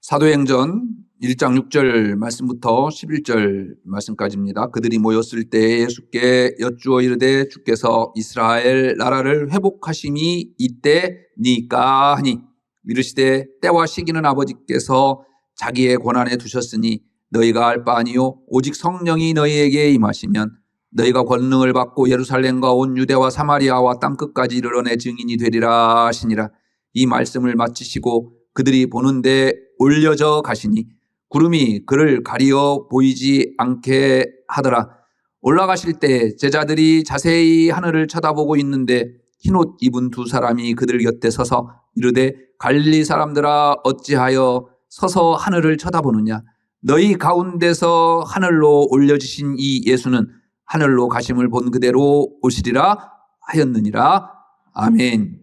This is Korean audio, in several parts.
사도행전 1장 6절 말씀부터 11절 말씀까지입니다. 그들이 모였을 때 예수께 여쭈어 이르되 주께서 이스라엘 나라를 회복하심이 이때니까 하니 이르시되 때와 시기는 아버지께서 자기의 권한에 두셨으니 너희가 알 바 아니요 오직 성령이 너희에게 임하시면 너희가 권능을 받고 예루살렘과 온 유대와 사마리아와 땅끝까지 이르러 내 증인이 되리라 하시니라. 이 말씀을 마치시고 그들이 보는데 올려져 가시니 구름이 그를 가리어 보이지 않게 하더라. 올라가실 때 제자들이 자세히 하늘을 쳐다보고 있는데 흰옷 입은 두 사람이 그들 곁에 서서 이르되 갈릴리 사람들아 어찌하여 서서 하늘을 쳐다보느냐. 너희 가운데서 하늘로 올려지신 이 예수는 하늘로 가심을 본 그대로 오시리라 하였느니라. 아멘.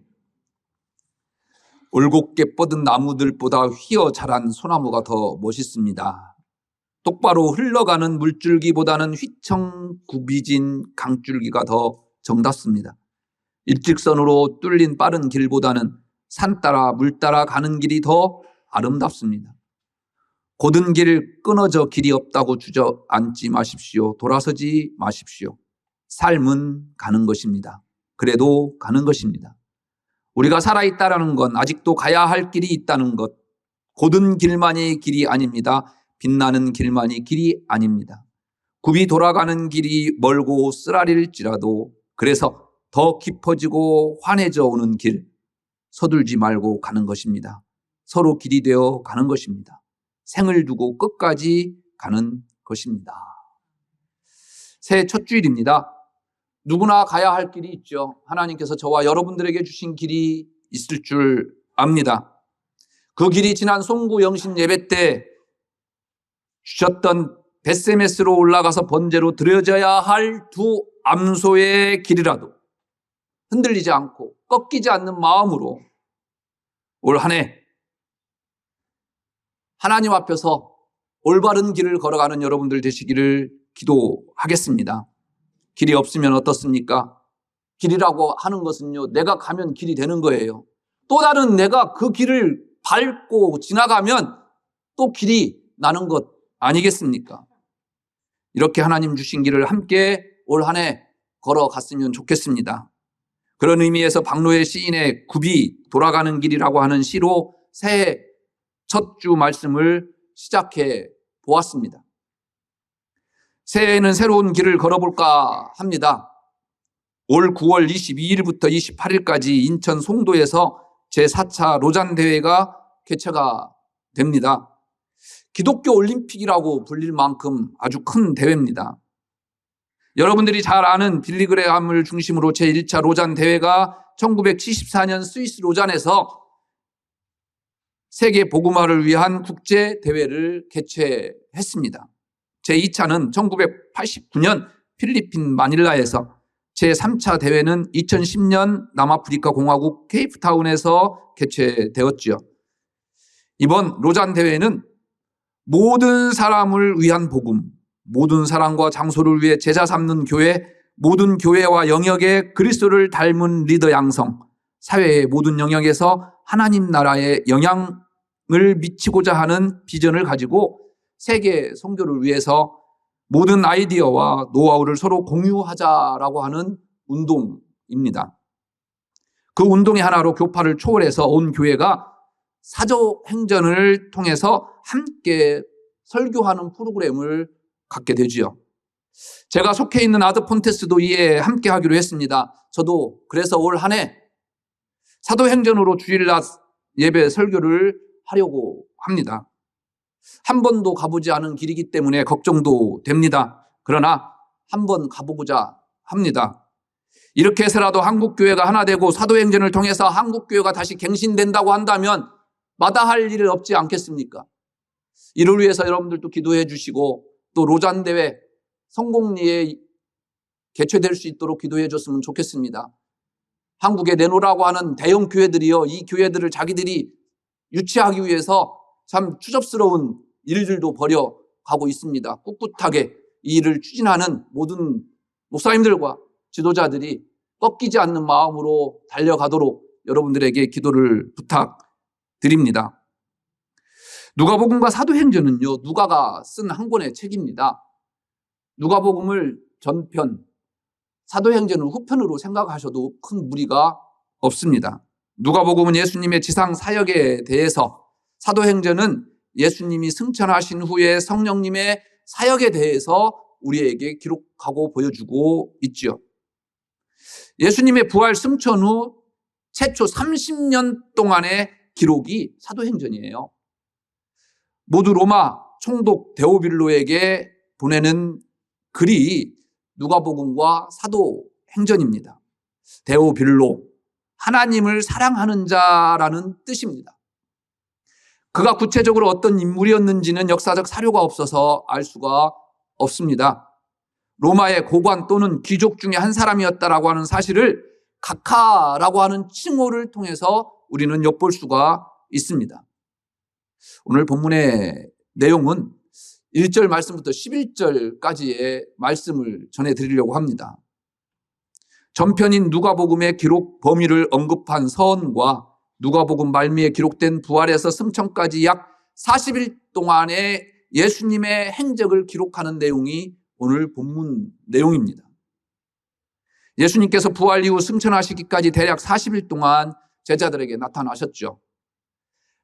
올곧게 뻗은 나무들보다 휘어 자란 소나무가 더 멋있습니다. 똑바로 흘러가는 물줄기보다는 휘청구비진 강줄기가 더 정답습니다. 일직선으로 뚫린 빠른 길보다는 산 따라 물 따라 가는 길이 더 아름답습니다. 곧은 길 끊어져 길이 없다고 주저앉지 마십시오. 돌아서지 마십시오. 삶은 가는 것입니다. 그래도 가는 것입니다. 우리가 살아있다는 건 아직도 가야 할 길이 있다는 것. 곧은 길만이 길이 아닙니다. 빛나는 길만이 길이 아닙니다. 굽이 돌아가는 길이 멀고 쓰라릴지라도 그래서 더 깊어지고 환해져 오는 길 서둘지 말고 가는 것입니다. 서로 길이 되어 가는 것입니다. 생을 두고 끝까지 가는 것입니다. 새해 첫 주일입니다. 누구나 가야 할 길이 있죠. 하나님께서 저와 여러분들에게 주신 길이 있을 줄 압니다. 그 길이 지난 송구 영신 예배 때 주셨던 벳세메스로 올라가서 번제로 드려져야 할 두 암소의 길이라도 흔들리지 않고 꺾이지 않는 마음으로 올 한 해 하나님 앞에서 올바른 길을 걸어가는 여러분들 되시기를 기도하겠습니다. 길이 없으면 어떻습니까? 길이라고 하는 것은요, 내가 가면 길이 되는 거예요. 또 다른 내가 그 길을 밟고 지나가면 또 길이 나는 것 아니겠습니까? 이렇게 하나님 주신 길을 함께 올 한 해 걸어갔으면 좋겠습니다. 그런 의미에서 박노해 시인의 굽이 돌아가는 길이라고 하는 시로 새해 첫 주 말씀을 시작해 보았습니다. 새해에는 새로운 길을 걸어볼까 합니다. 올 9월 22일부터 28일까지 인천 송도에서 제4차 로잔대회가 개최가 됩니다. 기독교 올림픽이라고 불릴 만큼 아주 큰 대회입니다. 여러분들이 잘 아는 빌리그레함을 중심으로 제1차 로잔대회가 1974년 스위스 로잔에서 세계 복음화를 위한 국제대회를 개최했습니다. 제2차는 1989년 필리핀 마닐라에서, 제3차 대회는 2010년 남아프리카 공화국 케이프타운에서 개최되었지요. 이번 로잔 대회는 모든 사람을 위한 복음, 모든 사람과 장소를 위해 제자 삼는 교회, 모든 교회와 영역에 그리스도를 닮은 리더 양성, 사회의 모든 영역에서 하나님 나라의 영향을 미치고자 하는 비전을 가지고 세계 선교를 위해서 모든 아이디어와 노하우를 서로 공유하자라고 하는 운동입니다. 그 운동의 하나로 교파를 초월해서 온 교회가 사도행전을 통해서 함께 설교하는 프로그램을 갖게 되지요. 제가 속해 있는 아드폰테스도 이에 함께 하기로 했습니다. 저도 그래서 올 한 해 사도행전으로 주일날 예배 설교를 하려고 합니다. 한 번도 가보지 않은 길이기 때문에 걱정도 됩니다. 그러나 한 번 가보고자 합니다. 이렇게 해서라도 한국교회가 하나 되고 사도행전을 통해서 한국교회가 다시 갱신된다고 한다면 마다할 일은 없지 않겠습니까? 이를 위해서 여러분들도 기도해 주시고 또 로잔대회 성공리에 개최될 수 있도록 기도해 줬으면 좋겠습니다. 한국에 내놓으라고 하는 대형 교회들이요, 이 교회들을 자기들이 유치하기 위해서 참 추접스러운 일들도 벌여가고 있습니다. 꿋꿋하게 이 일을 추진하는 모든 목사님들과 지도자들이 꺾이지 않는 마음으로 달려가도록 여러분들에게 기도를 부탁드립니다. 누가복음과 사도행전은요, 누가가 쓴 한 권의 책입니다. 누가복음을 전편, 사도행전을 후편으로 생각하셔도 큰 무리가 없습니다. 누가복음은 예수님의 지상 사역에 대해서, 사도행전은 예수님이 승천하신 후에 성령님의 사역에 대해서 우리에게 기록하고 보여주고 있죠. 예수님의 부활 승천 후 최초 30년 동안의 기록이 사도행전이에요. 모두 로마 총독 데오빌로에게 보내는 글이 누가복음과 사도행전입니다. 데오빌로, 하나님을 사랑하는 자라는 뜻입니다. 그가 구체적으로 어떤 인물이었는지는 역사적 사료가 없어서 알 수가 없습니다. 로마의 고관 또는 귀족 중에 한 사람이었다라고 하는 사실을 각하라고 하는 칭호를 통해서 우리는 엿볼 수가 있습니다. 오늘 본문의 내용은 1절 말씀부터 11절까지의 말씀을 전해드리려고 합니다. 전편인 누가복음의 기록 범위를 언급한 서원과 누가복음 말미에 기록된 부활에서 승천까지 약 40일 동안의 예수님의 행적을 기록하는 내용이 오늘 본문 내용입니다. 예수님께서 부활 이후 승천하시기까지 대략 40일 동안 제자들에게 나타나셨죠.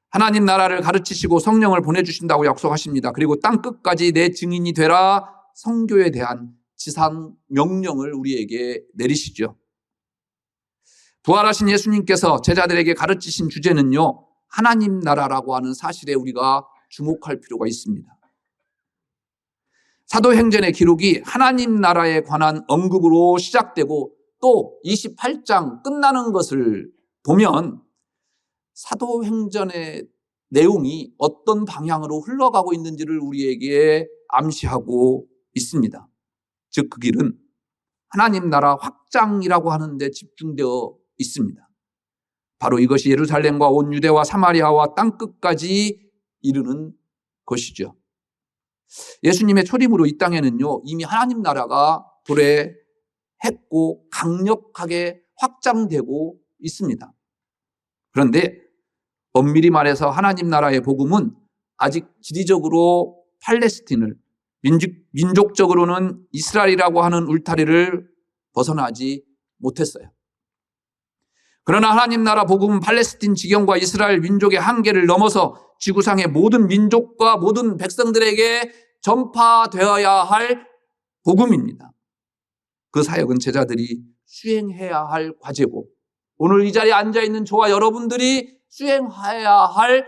하나님 나라를 가르치시고 성령을 보내주신다고 약속하십니다. 그리고 땅끝까지 내 증인이 되라, 선교에 대한 지상 명령을 우리에게 내리시죠. 부활하신 예수님께서 제자들에게 가르치신 주제는요, 하나님 나라라고 하는 사실에 우리가 주목할 필요가 있습니다. 사도행전의 기록이 하나님 나라에 관한 언급으로 시작되고 또 28장 끝나는 것을 보면 사도행전의 내용이 어떤 방향으로 흘러가고 있는지를 우리에게 암시하고 있습니다. 즉 그 길은 하나님 나라 확장이라고 하는 데 집중되어 있습니다. 바로 이것이 예루살렘과 온 유대와 사마리아와 땅끝까지 이르는 것이죠. 예수님의 초림으로 이 땅에는요, 이미 하나님 나라가 도래했고 강력하게 확장되고 있습니다. 그런데 엄밀히 말해서 하나님 나라의 복음은 아직 지리적으로 팔레스틴을, 민족적으로는 이스라엘이라고 하는 울타리를 벗어나지 못했어요. 그러나 하나님 나라 복음은 팔레스틴 지경과 이스라엘 민족의 한계를 넘어서 지구상의 모든 민족과 모든 백성들에게 전파되어야 할 복음입니다. 그 사역은 제자들이 수행해야 할 과제고, 오늘 이 자리에 앉아있는 저와 여러분들이 수행해야 할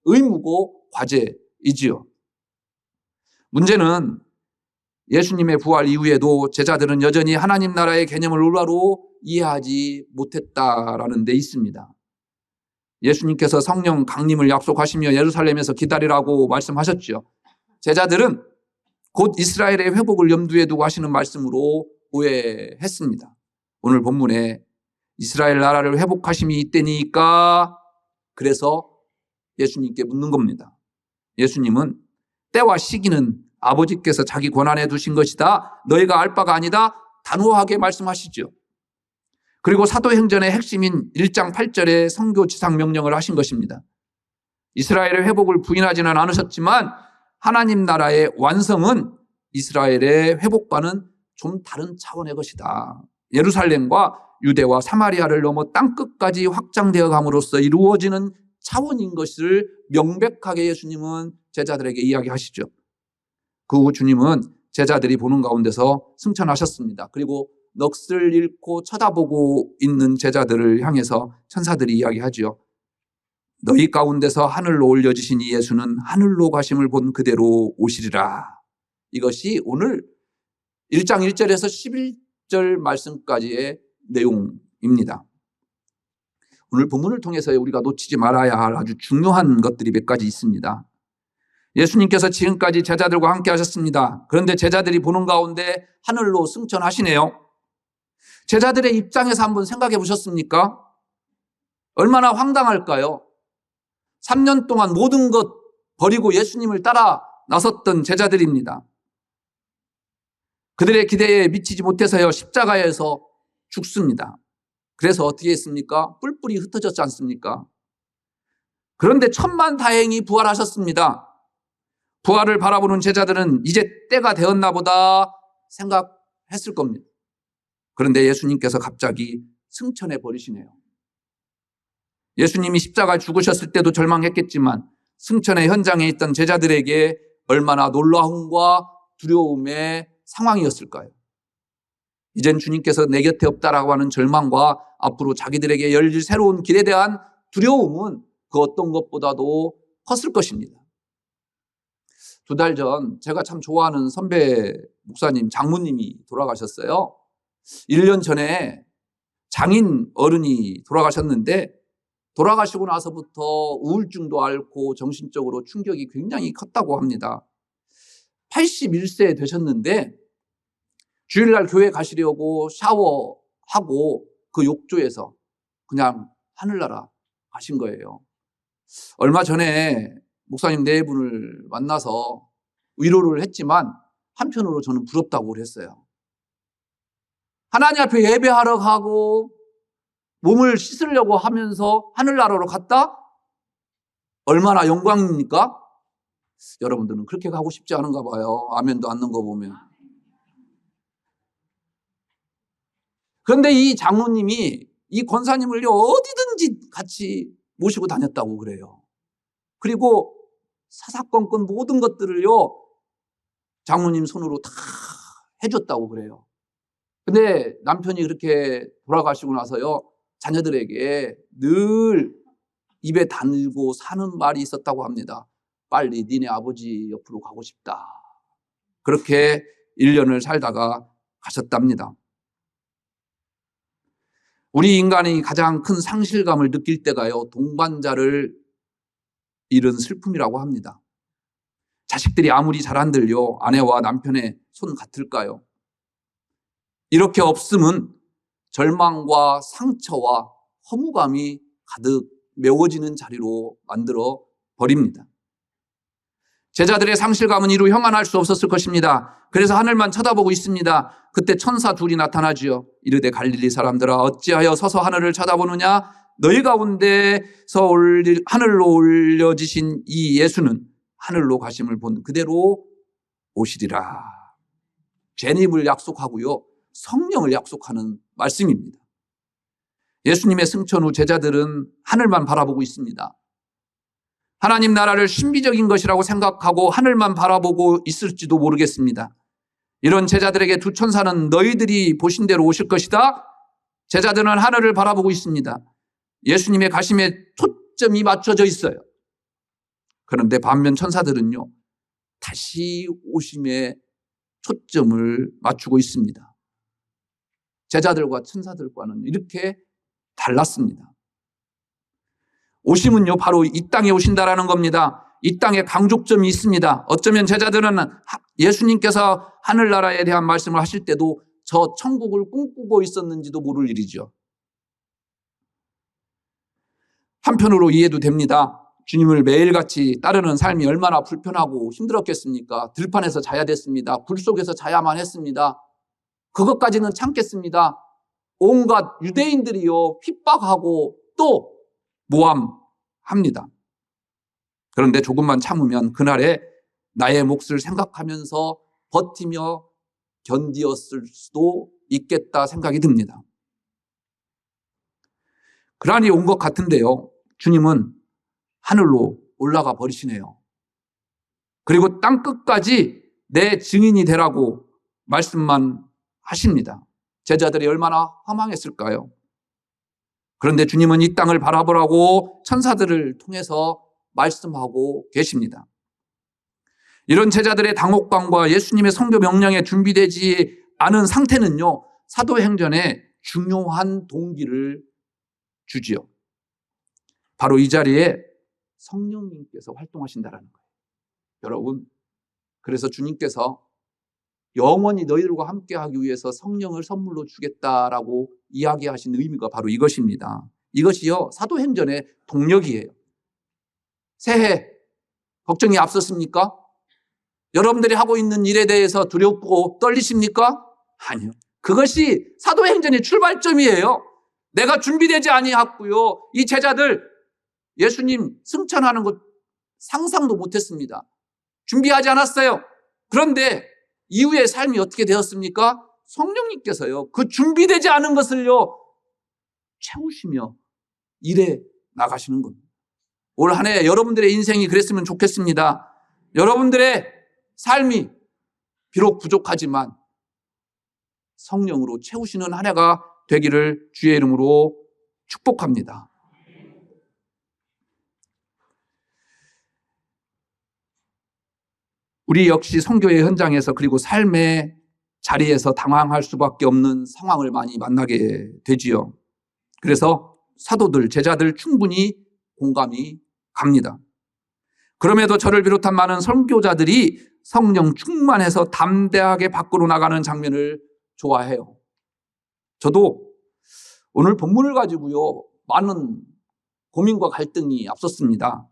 의무고 과제이지요. 문제는 예수님의 부활 이후에도 제자들은 여전히 하나님 나라의 개념을 올바로 이해하지 못했다라는 데 있습니다. 예수님께서 성령 강림을 약속하시며 예루살렘에서 기다리라고 말씀하셨죠. 제자들은 곧 이스라엘의 회복을 염두에 두고 하시는 말씀으로 오해했습니다. 오늘 본문에 이스라엘 나라를 회복하심이 이때니까, 그래서 예수님께 묻는 겁니다. 예수님은 때와 시기는 아버지께서 자기 권한에 두신 것이다, 너희가 알 바가 아니다, 단호하게 말씀하시죠. 그리고 사도행전의 핵심인 1장 8절에 선교 지상 명령을 하신 것입니다. 이스라엘의 회복을 부인하지는 않으셨지만 하나님 나라의 완성은 이스라엘의 회복과는 좀 다른 차원의 것이다. 예루살렘과 유대와 사마리아를 넘어 땅끝까지 확장되어 감으로써 이루어지는 차원인 것을 명백하게 예수님은 제자들에게 이야기하시죠. 그 후 주님은 제자들이 보는 가운데서 승천하셨습니다. 그리고 넋을 잃고 쳐다보고 있는 제자들을 향해서 천사들이 이야기하죠. 너희 가운데서 하늘로 올려지신 이 예수는 하늘로 가심을 본 그대로 오시리라. 이것이 오늘 1장 1절에서 11절 말씀까지의 내용입니다. 오늘 본문을 통해서 우리가 놓치지 말아야 할 아주 중요한 것들이 몇 가지 있습니다. 예수님께서 지금까지 제자들과 함께 하셨습니다. 그런데 제자들이 보는 가운데 하늘로 승천하시네요. 제자들의 입장에서 한번 생각해 보셨습니까? 얼마나 황당할까요? 3년 동안 모든 것 버리고 예수님을 따라 나섰던 제자들입니다. 그들의 기대에 미치지 못해서요, 십자가에서 죽습니다. 그래서 어떻게 했습니까? 뿔뿔이 흩어졌지 않습니까? 그런데 천만다행히 부활하셨습니다. 부활을 바라보는 제자들은 이제 때가 되었나 보다 생각했을 겁니다. 그런데 예수님께서 갑자기 승천해 버리시네요. 예수님이 십자가에 죽으셨을 때도 절망했겠지만 승천의 현장에 있던 제자들에게 얼마나 놀라움과 두려움의 상황이었을까요? 이젠 주님께서 내 곁에 없다라고 하는 절망과 앞으로 자기들에게 열릴 새로운 길에 대한 두려움은 그 어떤 것보다도 컸을 것입니다. 2달 전 제가 참 좋아하는 선배 목사님, 장모님이 돌아가셨어요. 1년 전에 장인 어른이 돌아가셨는데 돌아가시고 나서부터 우울증도 앓고 정신적으로 충격이 굉장히 컸다고 합니다. 81세 되셨는데 주일날 교회 가시려고 샤워하고 그 욕조에서 그냥 하늘나라 가신 거예요. 얼마 전에 목사님 4분을 만나서 위로를 했지만 한편으로 저는 부럽다고 그랬어요. 하나님 앞에 예배하러 가고 몸을 씻으려고 하면서 하늘나라로 갔다? 얼마나 영광입니까? 여러분들은 그렇게 가고 싶지 않은가 봐요. 아멘도 안 넣는 거 보면. 그런데 이 장로님이 이 권사님을요 어디든지 같이 모시고 다녔다고 그래요. 그리고 사사건건 모든 것들을요 장로님 손으로 다 해줬다고 그래요. 근데 남편이 그렇게 돌아가시고 나서요 자녀들에게 늘 입에 달고 사는 말이 있었다고 합니다. 빨리 니네 아버지 옆으로 가고 싶다. 그렇게 1년을 살다가 가셨답니다. 우리 인간이 가장 큰 상실감을 느낄 때가요 동반자를 잃은 슬픔이라고 합니다. 자식들이 아무리 잘한들요 아내와 남편의 손 같을까요? 이렇게 없음은 절망과 상처와 허무감이 가득 메워지는 자리로 만들어 버립니다. 제자들의 상실감은 이루 형언할 수 없었을 것입니다. 그래서 하늘만 쳐다보고 있습니다. 그때 천사 둘이 나타나지요. 이르되 갈릴리 사람들아 어찌하여 서서 하늘을 쳐다보느냐? 너희 가운데서 하늘로 올려지신 이 예수는 하늘로 가심을 본 그대로 오시리라. 재림을 약속하고요. 성령을 약속하는 말씀입니다. 예수님의 승천 후 제자들은 하늘만 바라보고 있습니다. 하나님 나라를 신비적인 것이라고 생각하고 하늘만 바라보고 있을지도 모르겠습니다. 이런 제자들에게 두 천사는 너희들이 보신 대로 오실 것이다. 제자들은 하늘을 바라보고 있습니다. 예수님의 가심에 초점이 맞춰져 있어요. 그런데 반면 천사들은요, 다시 오심에 초점을 맞추고 있습니다. 제자들과 천사들과는 이렇게 달랐습니다. 오심은요, 바로 이 땅에 오신다라는 겁니다. 이 땅에 강조점이 있습니다. 어쩌면 제자들은 예수님께서 하늘나라에 대한 말씀을 하실 때도 저 천국을 꿈꾸고 있었는지도 모를 일이죠. 한편으로 이해도 됩니다. 주님을 매일같이 따르는 삶이 얼마나 불편하고 힘들었겠습니까? 들판에서 자야 됐습니다. 불 속에서 자야만 했습니다. 그것까지는 참겠습니다. 온갖 유대인들이요 핍박하고 또 모함합니다. 그런데 조금만 참으면 그날에 나의 몫을 생각하면서 버티며 견디었을 수도 있겠다 생각이 듭니다. 그러니 온 것 같은데요. 주님은 하늘로 올라가 버리시네요. 그리고 땅끝까지 내 증인이 되라고 말씀만 하십니다. 제자들이 얼마나 허망했을까요? 그런데 주님은 이 땅을 바라보라고 천사들을 통해서 말씀하고 계십니다. 이런 제자들의 당혹감과 예수님의 선교 명령에 준비되지 않은 상태는요, 사도행전에 중요한 동기를 주지요. 바로 이 자리에 성령님께서 활동하신다는 거예요. 여러분, 그래서 주님께서 영원히 너희들과 함께하기 위해서 성령을 선물로 주겠다라고 이야기하신 의미가 바로 이것입니다. 이것이요, 사도행전의 동력이에요. 새해 걱정이 앞섰습니까? 여러분들이 하고 있는 일에 대해서 두렵고 떨리십니까? 아니요. 그것이 사도행전의 출발점이에요. 내가 준비되지 아니했고요. 이 제자들 예수님 승천하는 것 상상도 못했습니다. 준비하지 않았어요. 그런데 이후의 삶이 어떻게 되었습니까? 성령님께서요, 그 준비되지 않은 것을요, 채우시며 일해 나가시는 겁니다. 올 한 해 여러분들의 인생이 그랬으면 좋겠습니다. 여러분들의 삶이 비록 부족하지만 성령으로 채우시는 한 해가 되기를 주의 이름으로 축복합니다. 우리 역시 선교의 현장에서 그리고 삶의 자리에서 당황할 수밖에 없는 상황을 많이 만나게 되지요. 그래서 사도들, 제자들 충분히 공감이 갑니다. 그럼에도 저를 비롯한 많은 선교자들이 성령 충만해서 담대하게 밖으로 나가는 장면을 좋아해요. 저도 오늘 본문을 가지고요, 많은 고민과 갈등이 앞섰습니다.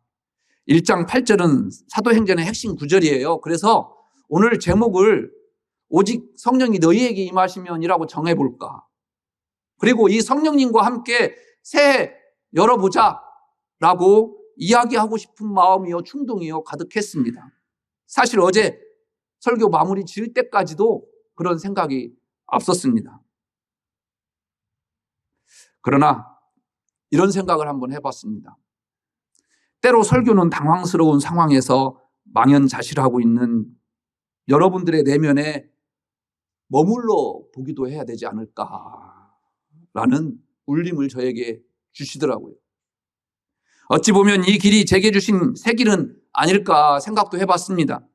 1장 8절은 사도행전의 핵심 구절이에요. 그래서 오늘 제목을 오직 성령이 너희에게 임하시면이라고 정해볼까. 그리고 이 성령님과 함께 새해 열어보자 라고 이야기하고 싶은 마음이요, 충동이요, 가득했습니다. 사실 어제 설교 마무리 지을 때까지도 그런 생각이 앞섰습니다. 그러나 이런 생각을 한번 해봤습니다. 때로 설교는 당황스러운 상황에서 망연자실하고 있는 여러분들의 내면에 머물러 보기도 해야 되지 않을까라는 울림을 저에게 주시더라고요. 어찌 보면 이 길이 제게 주신 새 길은 아닐까 생각도 해봤습니다.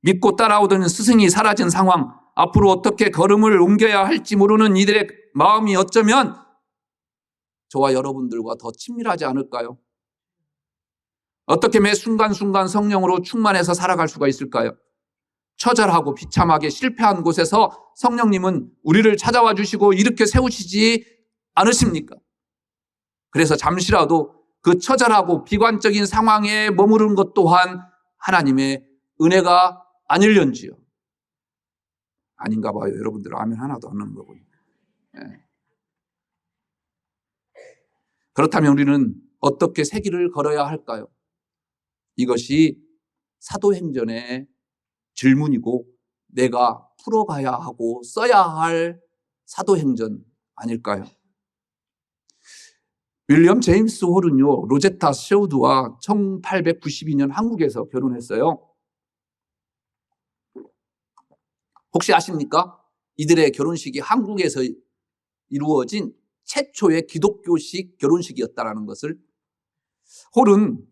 믿고 따라오던 스승이 사라진 상황, 앞으로 어떻게 걸음을 옮겨야 할지 모르는 이들의 마음이 어쩌면 저와 여러분들과 더 친밀하지 않을까요? 어떻게 매 순간순간 성령으로 충만해서 살아갈 수가 있을까요? 처절하고 비참하게 실패한 곳에서 성령님은 우리를 찾아와 주시고 일으켜 세우시지 않으십니까? 그래서 잠시라도 그 처절하고 비관적인 상황에 머무르는 것 또한 하나님의 은혜가 아닐런지요. 아닌가 봐요. 여러분들 아멘 하나도 안 넣는 거 보니까. 네. 그렇다면 우리는 어떻게 새 길을 걸어야 할까요? 이것이 사도행전의 질문이고 내가 풀어가야 하고 써야 할 사도행전 아닐까요? 윌리엄 제임스 홀은요, 로제타 셰우드와 1892년 한국에서 결혼했어요. 혹시 아십니까? 이들의 결혼식이 한국에서 이루어진 최초의 기독교식 결혼식이었다는 것을. 홀은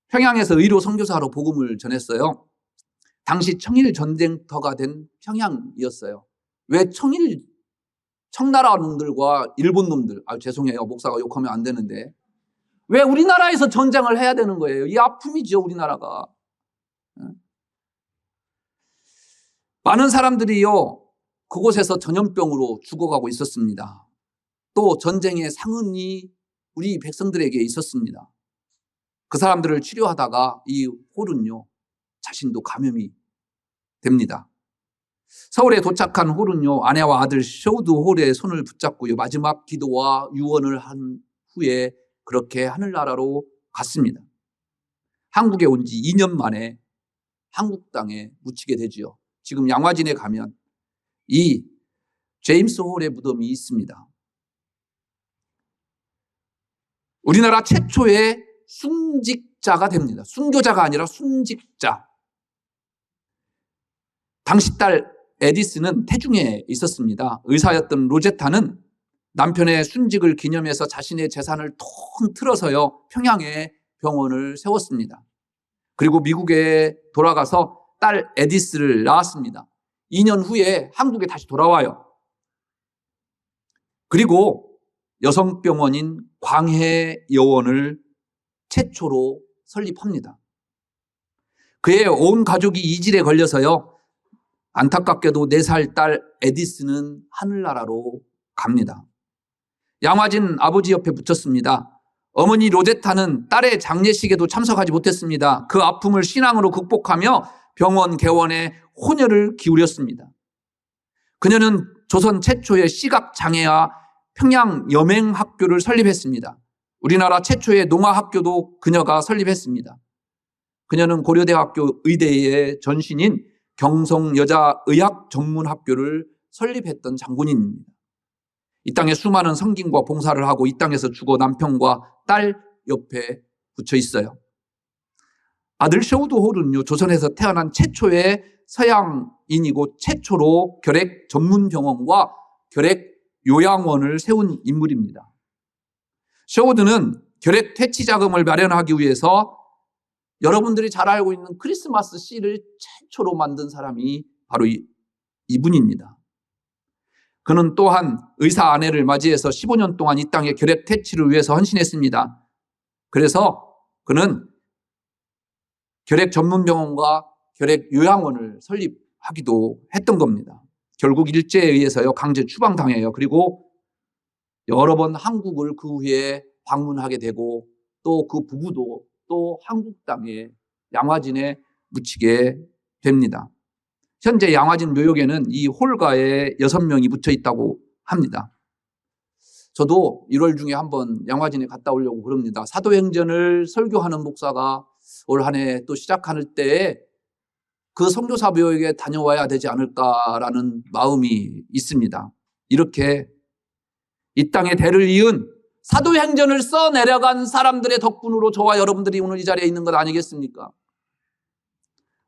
평양에서 의료 선교사로 복음을 전했어요. 당시 청일 전쟁터가 된 평양이었어요. 왜 청나라 놈들과 일본 놈들, 죄송해요. 목사가 욕하면 안 되는데. 왜 우리나라에서 전쟁을 해야 되는 거예요? 이 아픔이죠, 우리나라가. 많은 사람들이요, 그곳에서 전염병으로 죽어가고 있었습니다. 또 전쟁의 상흔이 우리 백성들에게 있었습니다. 그 사람들을 치료하다가 이 홀은요, 자신도 감염이 됩니다. 서울에 도착한 홀은요, 아내와 아들 셰우드 홀의 손을 붙잡고요, 마지막 기도와 유언을 한 후에 그렇게 하늘나라로 갔습니다. 한국에 온 지 2년 만에 한국 땅에 묻히게 되지요. 지금 양화진에 가면 이 제임스 홀의 무덤이 있습니다. 우리나라 최초의 순직자가 됩니다. 순교자가 아니라 순직자. 당시 딸 에디스는 태중에 있었습니다. 의사였던 로제타는 남편의 순직을 기념해서 자신의 재산을 통틀어서요, 평양에 병원을 세웠습니다. 그리고 미국에 돌아가서 딸 에디스를 낳았습니다. 2년 후에 한국에 다시 돌아와요. 그리고 여성병원인 광해여원을 최초로 설립합니다. 그의 온 가족이 이질에 걸려서요, 안타깝게도 4살 딸 에디스는 하늘나라로 갑니다. 양화진 아버지 옆에 붙였습니다. 어머니 로제타는 딸의 장례식에도 참석하지 못했습니다. 그 아픔을 신앙으로 극복하며 병원 개원에 혼혈을 기울였습니다. 그녀는 조선 최초의 시각장애아 평양여맹학교를 설립했습니다. 우리나라 최초의 농아학교도 그녀가 설립했습니다. 그녀는 고려대학교 의대의 전신인 경성여자의학전문학교를 설립했던 장군인입니다. 이 땅에 수많은 성김과 봉사를 하고 이 땅에서 죽어 남편과 딸 옆에 붙여 있어요. 아들 셔우드홀은요, 조선에서 태어난 최초의 서양인이고 최초로 결핵 전문병원과 결핵 요양원을 세운 인물입니다. 셔우드는 결핵 퇴치 자금을 마련하기 위해서 여러분들이 잘 알고 있는 크리스마스 씨를 최초로 만든 사람이 바로 이분입니다. 그는 또한 의사 아내를 맞이해서 15년 동안 이 땅의 결핵 퇴치를 위해서 헌신했습니다. 그래서 그는 결핵 전문병원과 결핵 요양원을 설립하기도 했던 겁니다. 결국 일제에 의해서요, 강제 추방당해요. 그리고 여러 번 한국을 그 후에 방문하게 되고 또 그 부부도 또 한국 땅에 양화진에 묻히게 됩니다. 현재 양화진 묘역에는 이 홀가에 6명이 묻혀 있다고 합니다. 저도 1월 중에 한번 양화진에 갔다 오려고 그럽니다. 사도행전을 설교하는 목사가 올 한 해 또 시작할 때에 그 선교사 묘역에 다녀와야 되지 않을까라는 마음이 있습니다. 이렇게 이 땅에 대를 이은 사도행전을 써 내려간 사람들의 덕분으로 저와 여러분들이 오늘 이 자리에 있는 것 아니겠습니까?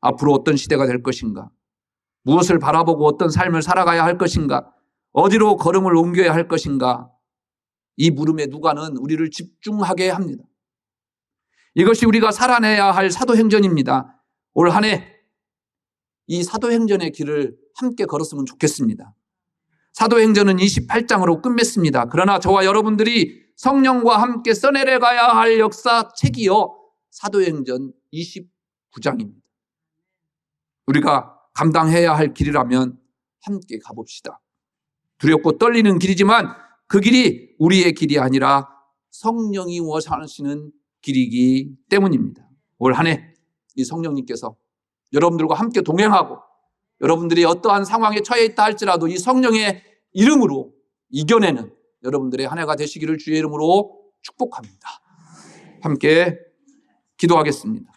앞으로 어떤 시대가 될 것인가? 무엇을 바라보고 어떤 삶을 살아가야 할 것인가? 어디로 걸음을 옮겨야 할 것인가? 이 물음에 누가는 우리를 집중하게 합니다. 이것이 우리가 살아내야 할 사도행전입니다. 올 한 해 이 사도행전의 길을 함께 걸었으면 좋겠습니다. 사도행전은 28장으로 끝맺습니다. 그러나 저와 여러분들이 성령과 함께 써내려가야 할 역사책이요, 사도행전 29장입니다. 우리가 감당해야 할 길이라면 함께 가봅시다. 두렵고 떨리는 길이지만 그 길이 우리의 길이 아니라 성령이 원하시는 길이기 때문입니다. 올 한 해 이 성령님께서 여러분들과 함께 동행하고 여러분들이 어떠한 상황에 처해 있다 할지라도 이 성령의 이름으로 이겨내는 여러분들의 한 해가 되시기를 주의 이름으로 축복합니다. 함께 기도하겠습니다.